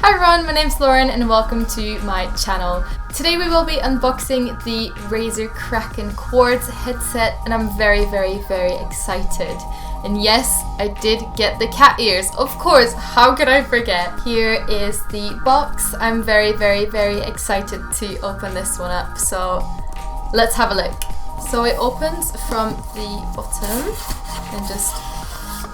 Hi everyone, my name's Lauren and welcome to my channel. Today we will be unboxing the Razer Kraken Quartz headset and I'm very excited. And yes, I did get the cat ears. Of course, how could I forget? Here is the box. I'm very excited to open this one up. So let's have a look. So it opens from the bottom and just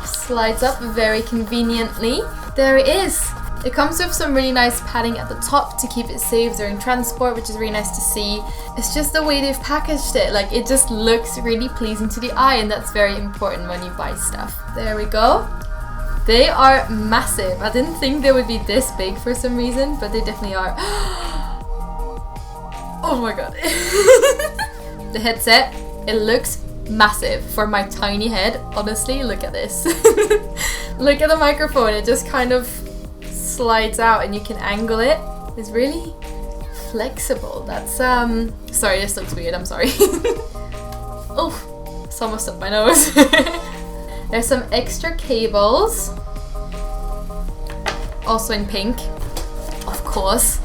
slides up very conveniently. There it is. It comes with some really nice padding at the top to keep it safe during transport, which is really nice to see. It's just the way they've packaged it, like it just looks really pleasing to the eye, and that's very important when you buy stuff. There we go. They are massive. I didn't think they would be this big for some reason, but they definitely are. Oh my god. The headset, it looks massive for my tiny head. Honestly, look at this. Look at the microphone, it just kind of slides out and you can angle it. It's really flexible. That's sorry, this looks weird, I'm sorry. Oh, it's almost up my nose. There's some extra cables, also in pink, of course.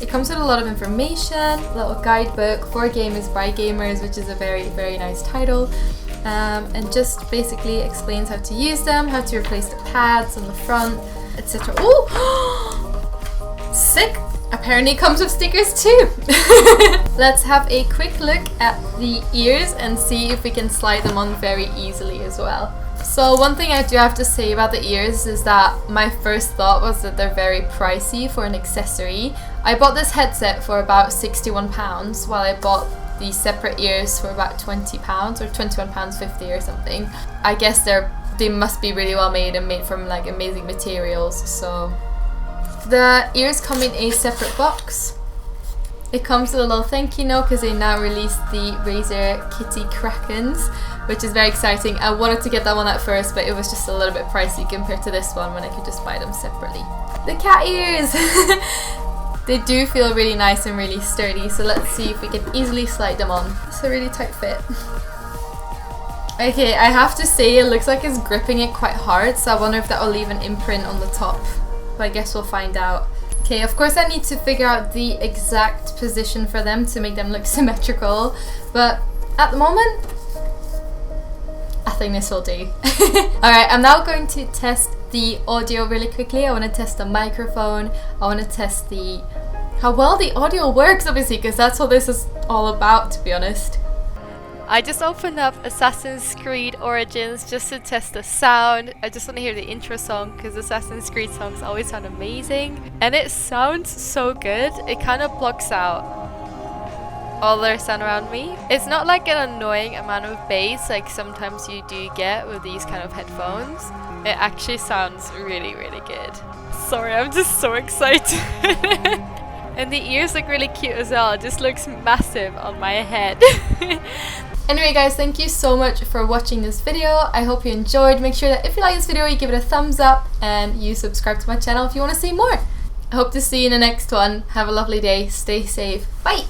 It comes with a lot of information, a little guidebook for gamers by gamers, which is a very nice title, and just basically explains how to use them, how to replace the pads on the front, etc. Oh, sick! Apparently it comes with stickers too. Let's have a quick look at the ears and see if we can slide them on very easily as well. So one thing I do have to say about the ears is that my first thought was that they're very pricey for an accessory. I bought this headset for about £61 while I bought the separate ears for about £20 or £21.50 or something. I guess they must be really well made and made from like amazing materials. So the ears come in a separate box. It comes with a little thank you note because they now released the Razer Kitty Krakens, which is very exciting. I wanted to get that one at first, but it was just a little bit pricey compared to this one when I could just buy them separately. The cat ears! They do feel really nice and really sturdy, so let's see if we can easily slide them on. It's a really tight fit. Okay, I have to say it looks like it's gripping it quite hard, so I wonder if that will leave an imprint on the top. But I guess we'll find out. Okay, of course I need to figure out the exact position for them to make them look symmetrical, but at the moment, I think this will do. Alright, I'm now going to test the audio really quickly. I want to test the microphone. I want to test how well the audio works, obviously, because that's what this is all about, to be honest. I just opened up Assassin's Creed Origins just to test the sound. I just want to hear the intro song because Assassin's Creed songs always sound amazing. And it sounds so good. It kind of blocks out all the sound around me. It's not like an annoying amount of bass like sometimes you do get with these kind of headphones. It actually sounds really good. Sorry, I'm just so excited. And the ears look really cute as well. It just looks massive on my head. Anyway guys, thank you so much for watching this video. I hope you enjoyed. Make sure that if you like this video, you give it a thumbs up and you subscribe to my channel if you want to see more. I hope to see you in the next one. Have a lovely day. Stay safe. Bye!